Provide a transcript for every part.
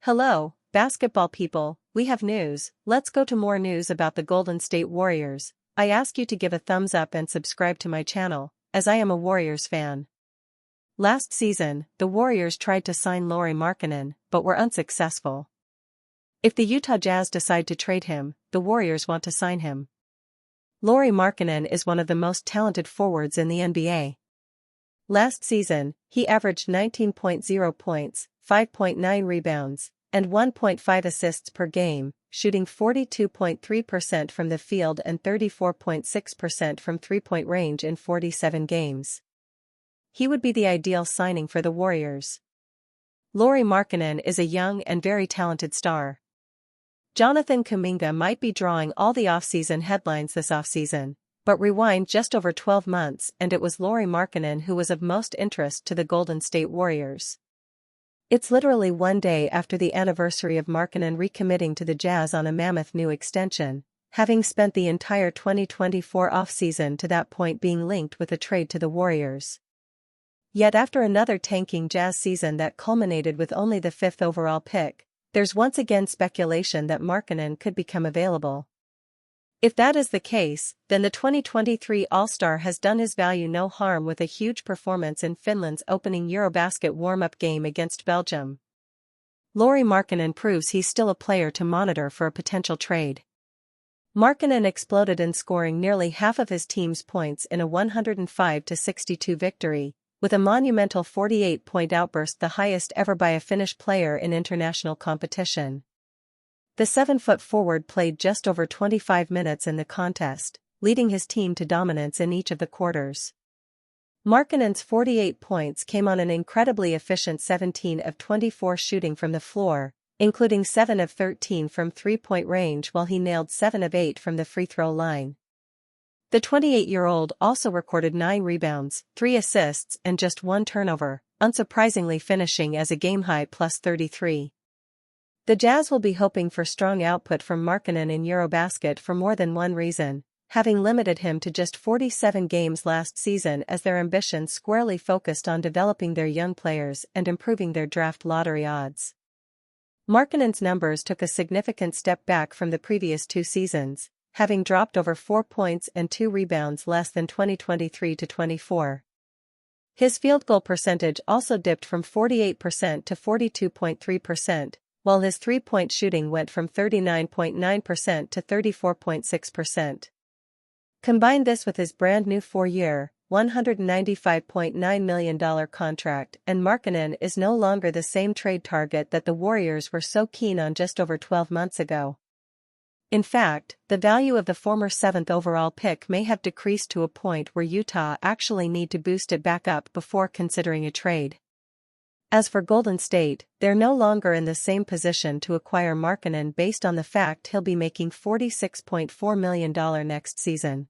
Hello, basketball people, we have news. Let's go to more news about the Golden State Warriors. I ask you to give a thumbs up and subscribe to my channel, as I am a Warriors fan. Last season, the Warriors tried to sign Lauri Markkanen, but were unsuccessful. If the Utah Jazz decide to trade him, the Warriors want to sign him. Lauri Markkanen is one of the most talented forwards in the NBA. Last season, he averaged 19.0 points, 5.9 rebounds, and 1.5 assists per game, shooting 42.3% from the field and 34.6% from three-point range in 47 games. He would be the ideal signing for the Warriors. Lauri Markkanen is a young and very talented star. Jonathan Kuminga might be drawing all the offseason headlines this offseason, but rewind just over 12 months and it was Lauri Markkanen who was of most interest to the Golden State Warriors. It's literally one day after the anniversary of Markkanen recommitting to the Jazz on a mammoth new extension, having spent the entire 2024 offseason to that point being linked with a trade to the Warriors. Yet after another tanking Jazz season that culminated with only the 5th overall pick, there's once again speculation that Markkanen could become available. If that is the case, then the 2023 All-Star has done his value no harm with a huge performance in Finland's opening Eurobasket warm-up game against Belgium. Lauri Markkanen proves he's still a player to monitor for a potential trade. Markkanen exploded in scoring nearly half of his team's points in a 105-62 victory, with a monumental 48-point outburst, the highest ever by a Finnish player in international competition. The 7-foot forward played just over 25 minutes in the contest, leading his team to dominance in each of the quarters. Markkanen's 48 points came on an incredibly efficient 17 of 24 shooting from the floor, including 7 of 13 from three-point range, while he nailed 7 of 8 from the free throw line. The 28-year-old also recorded 9 rebounds, 3 assists and just 1 turnover, unsurprisingly finishing as a game-high +33. The Jazz will be hoping for strong output from Markkanen in Eurobasket for more than one reason, having limited him to just 47 games last season as their ambitions squarely focused on developing their young players and improving their draft lottery odds. Markkanen's numbers took a significant step back from the previous 2 seasons, having dropped over 4 points and 2 rebounds less than 2023-24. His field goal percentage also dipped from 48% to 42.3%, while his three-point shooting went from 39.9% to 34.6%. Combine this with his brand-new 4-year, $195.9 million contract, and Markkanen is no longer the same trade target that the Warriors were so keen on just over 12 months ago. In fact, the value of the former 7th overall pick may have decreased to a point where Utah actually need to boost it back up before considering a trade. As for Golden State, they're no longer in the same position to acquire Markkanen based on the fact he'll be making $46.4 million next season.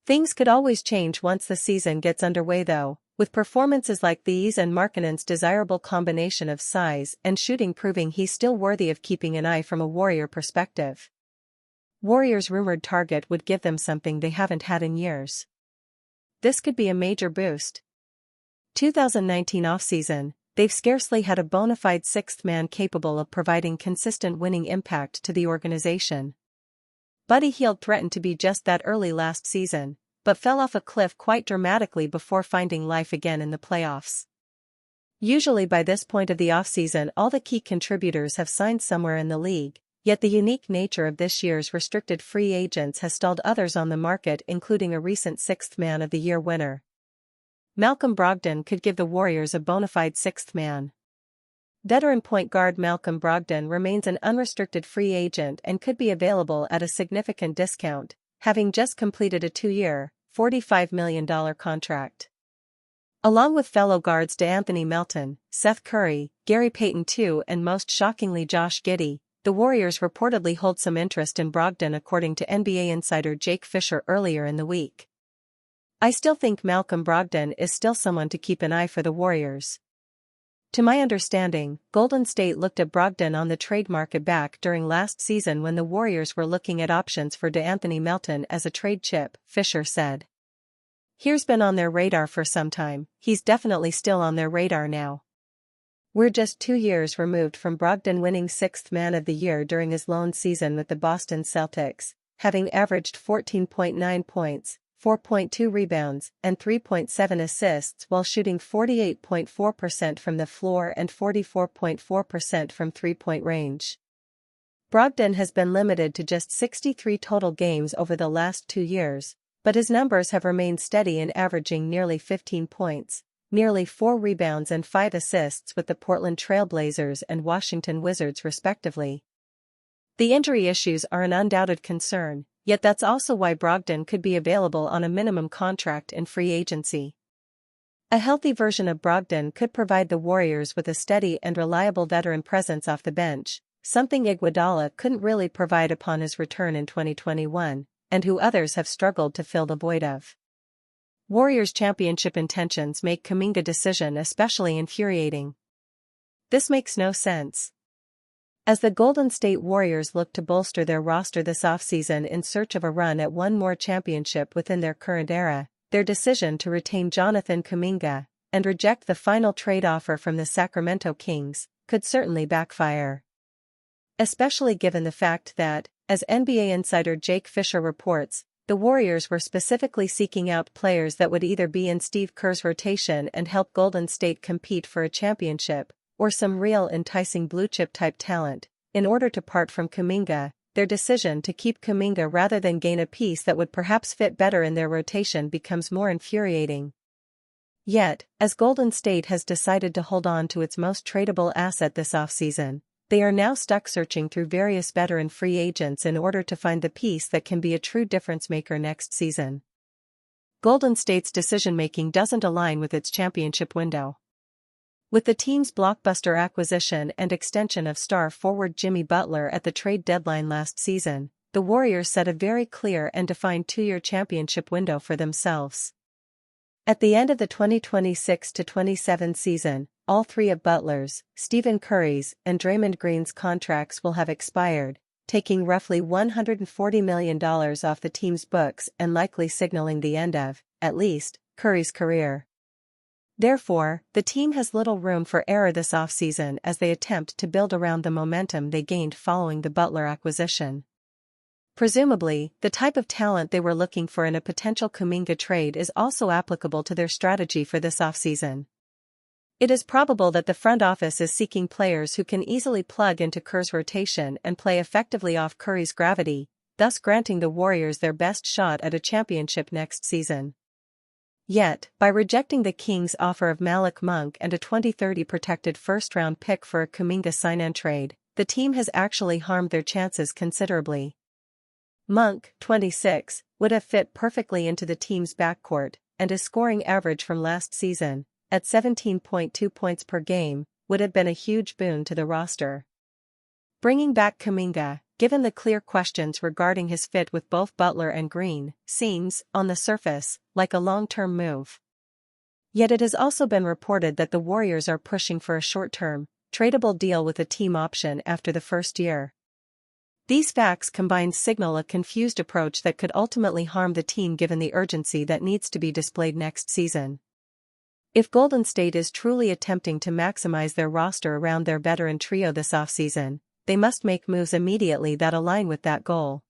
Things could always change once the season gets underway though, with performances like these and Markkanen's desirable combination of size and shooting proving he's still worthy of keeping an eye from a Warrior perspective. Warriors' rumored target would give them something they haven't had in years. This could be a major boost. 2019 offseason, they've scarcely had a bona fide sixth man capable of providing consistent winning impact to the organization. Buddy Hield threatened to be just that early last season, but fell off a cliff quite dramatically before finding life again in the playoffs. Usually by this point of the offseason all the key contributors have signed somewhere in the league, yet the unique nature of this year's restricted free agents has stalled others on the market, including a recent Sixth Man of the Year winner. Malcolm Brogdon could give the Warriors a bona fide sixth man. Veteran point guard Malcolm Brogdon remains an unrestricted free agent and could be available at a significant discount, having just completed a 2-year, $45 million contract. Along with fellow guards DeAnthony Melton, Seth Curry, Gary Payton II and most shockingly Josh Giddey, the Warriors reportedly hold some interest in Brogdon according to NBA insider Jake Fisher earlier in the week. I still think Malcolm Brogdon is still someone to keep an eye for the Warriors. To my understanding, Golden State looked at Brogdon on the trade market back during last season when the Warriors were looking at options for DeAnthony Melton as a trade chip, Fisher said. He's been on their radar for some time, he's definitely still on their radar now. We're just 2 years removed from Brogdon winning 6th Man of the Year during his lone season with the Boston Celtics, having averaged 14.9 points, 4.2 rebounds, and 3.7 assists while shooting 48.4% from the floor and 44.4% from three-point range. Brogdon has been limited to just 63 total games over the last 2 years, but his numbers have remained steady in averaging nearly 15 points, nearly 4 rebounds and 5 assists with the Portland Trail Blazers and Washington Wizards respectively. The injury issues are an undoubted concern, yet that's also why Brogdon could be available on a minimum contract in free agency. A healthy version of Brogdon could provide the Warriors with a steady and reliable veteran presence off the bench, something Iguodala couldn't really provide upon his return in 2021, and who others have struggled to fill the void of. Warriors' championship intentions make Kuminga's decision especially infuriating. This makes no sense. As the Golden State Warriors look to bolster their roster this offseason in search of a run at one more championship within their current era, their decision to retain Jonathan Kuminga and reject the final trade offer from the Sacramento Kings could certainly backfire. Especially given the fact that, as NBA insider Jake Fisher reports, the Warriors were specifically seeking out players that would either be in Steve Kerr's rotation and help Golden State compete for a championship, or some real enticing blue-chip type talent. In order to part from Kuminga, their decision to keep Kuminga rather than gain a piece that would perhaps fit better in their rotation becomes more infuriating. Yet, as Golden State has decided to hold on to its most tradable asset this offseason, they are now stuck searching through various veteran free agents in order to find the piece that can be a true difference-maker next season. Golden State's decision-making doesn't align with its championship window. With the team's blockbuster acquisition and extension of star forward Jimmy Butler at the trade deadline last season, the Warriors set a very clear and defined 2-year championship window for themselves. At the end of the 2026-27 season, all 3 of Butler's, Stephen Curry's, and Draymond Green's contracts will have expired, taking roughly $140 million off the team's books and likely signaling the end of, at least, Curry's career. Therefore, the team has little room for error this offseason as they attempt to build around the momentum they gained following the Butler acquisition. Presumably, the type of talent they were looking for in a potential Kuminga trade is also applicable to their strategy for this offseason. It is probable that the front office is seeking players who can easily plug into Kerr's rotation and play effectively off Curry's gravity, thus granting the Warriors their best shot at a championship next season. Yet, by rejecting the Kings' offer of Malik Monk and a 2030 protected first-round pick for a Kuminga sign-and trade, the team has actually harmed their chances considerably. Monk, 26, would have fit perfectly into the team's backcourt, and his scoring average from last season, at 17.2 points per game, would have been a huge boon to the roster. Bringing back Kuminga, given the clear questions regarding his fit with both Butler and Green, seems, on the surface, like a long-term move. Yet it has also been reported that the Warriors are pushing for a short-term, tradable deal with a team option after the first year. These facts combined signal a confused approach that could ultimately harm the team given the urgency that needs to be displayed next season. If Golden State is truly attempting to maximize their roster around their veteran trio this offseason, they must make moves immediately that align with that goal.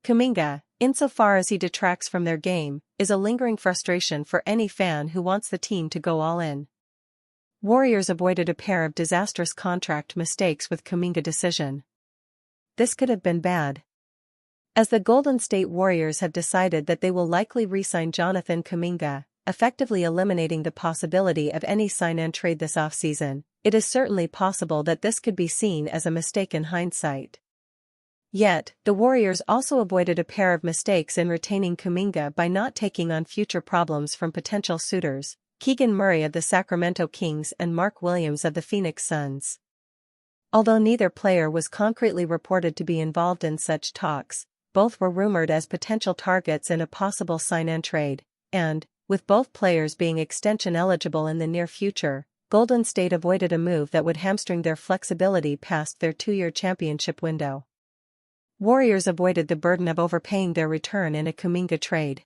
Kuminga, insofar as he detracts from their game, is a lingering frustration for any fan who wants the team to go all in. Warriors avoided a pair of disastrous contract mistakes with Kuminga's decision. This could have been bad. As the Golden State Warriors have decided that they will likely re-sign Jonathan Kuminga, effectively eliminating the possibility of any sign-and trade this offseason, it is certainly possible that this could be seen as a mistake in hindsight. Yet, the Warriors also avoided a pair of mistakes in retaining Kuminga by not taking on future problems from potential suitors, Keegan Murray of the Sacramento Kings and Mark Williams of the Phoenix Suns. Although neither player was concretely reported to be involved in such talks, both were rumored as potential targets in a possible sign-and trade, and, with both players being extension eligible in the near future, Golden State avoided a move that would hamstring their flexibility past their 2-year championship window. Warriors avoided the burden of overpaying their return in a Kuminga trade.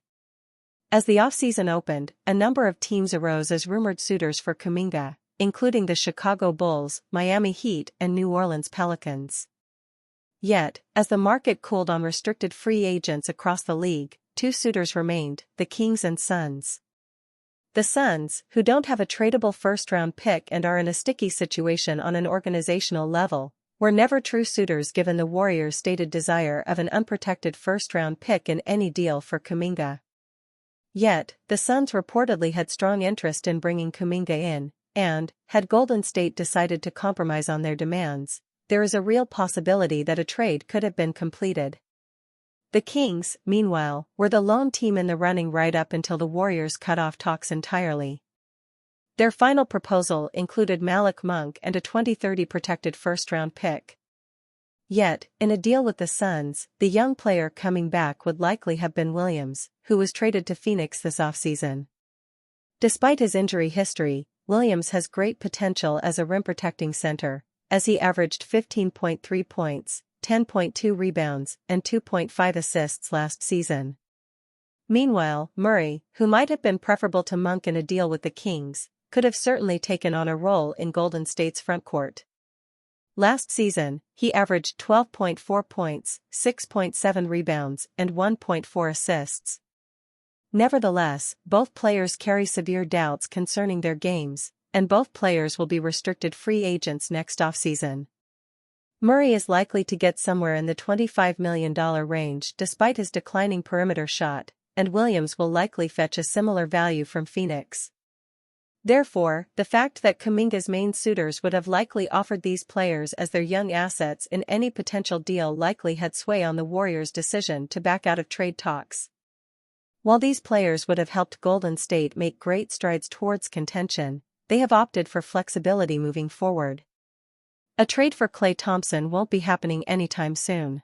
As the offseason opened, a number of teams arose as rumored suitors for Kuminga, including the Chicago Bulls, Miami Heat and New Orleans Pelicans. Yet, as the market cooled on restricted free agents across the league, two suitors remained, the Kings and Suns. The Suns, who don't have a tradable first-round pick and are in a sticky situation on an organizational level, were never true suitors given the Warriors' stated desire of an unprotected first-round pick in any deal for Kuminga. Yet, the Suns reportedly had strong interest in bringing Kuminga in, and, had Golden State decided to compromise on their demands, there is a real possibility that a trade could have been completed. The Kings, meanwhile, were the lone team in the running right up until the Warriors cut off talks entirely. Their final proposal included Malik Monk and a 2030 protected first-round pick. Yet, in a deal with the Suns, the young player coming back would likely have been Williams, who was traded to Phoenix this offseason. Despite his injury history, Williams has great potential as a rim-protecting center, as he averaged 15.3 points, 10.2 rebounds, and 2.5 assists last season. Meanwhile, Murray, who might have been preferable to Monk in a deal with the Kings, could have certainly taken on a role in Golden State's frontcourt. Last season, he averaged 12.4 points, 6.7 rebounds, and 1.4 assists. Nevertheless, both players carry severe doubts concerning their games, and both players will be restricted free agents next offseason. Murray is likely to get somewhere in the $25 million range despite his declining perimeter shot, and Williams will likely fetch a similar value from Phoenix. Therefore, the fact that Kuminga's main suitors would have likely offered these players as their young assets in any potential deal likely had sway on the Warriors' decision to back out of trade talks. While these players would have helped Golden State make great strides towards contention, they have opted for flexibility moving forward. A trade for Klay Thompson won't be happening anytime soon.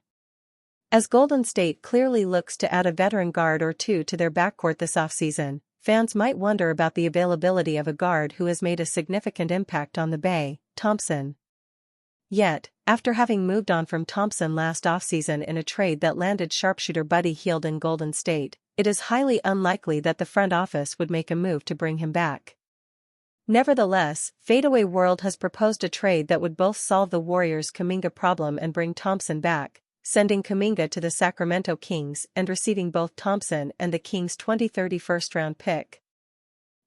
As Golden State clearly looks to add a veteran guard or two to their backcourt this offseason, fans might wonder about the availability of a guard who has made a significant impact on the Bay, Thompson. Yet, after having moved on from Thompson last offseason in a trade that landed sharpshooter Buddy Hield in Golden State, it is highly unlikely that the front office would make a move to bring him back. Nevertheless, Fadeaway World has proposed a trade that would both solve the Warriors' Kuminga problem and bring Thompson back, sending Kuminga to the Sacramento Kings and receiving both Thompson and the Kings' 2030 first-round pick.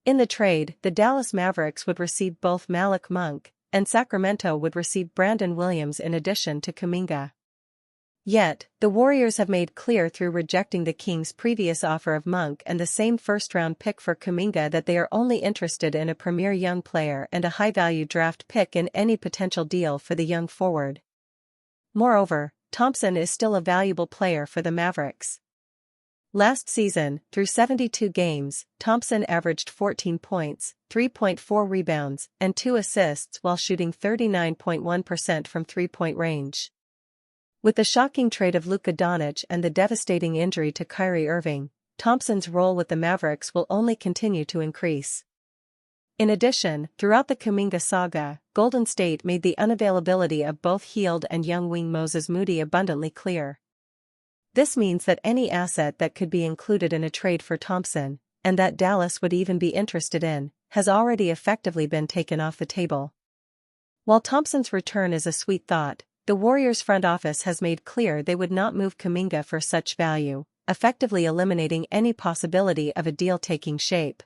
In the trade, the Dallas Mavericks would receive both Malik Monk, and Sacramento would receive Brandon Williams in addition to Kuminga. Yet, the Warriors have made clear through rejecting the Kings' previous offer of Monk and the same first-round pick for Kuminga that they are only interested in a premier young player and a high-value draft pick in any potential deal for the young forward. Moreover, Thompson is still a valuable player for the Mavericks. Last season, through 72 games, Thompson averaged 14 points, 3.4 rebounds, and 2 assists while shooting 39.1% from three-point range. With the shocking trade of Luka Doncic and the devastating injury to Kyrie Irving, Thompson's role with the Mavericks will only continue to increase. In addition, throughout the Kuminga saga, Golden State made the unavailability of both Hield and young wing Moses Moody abundantly clear. This means that any asset that could be included in a trade for Thompson, and that Dallas would even be interested in, has already effectively been taken off the table. While Thompson's return is a sweet thought, the Warriors front office has made clear they would not move Kuminga for such value, effectively eliminating any possibility of a deal taking shape.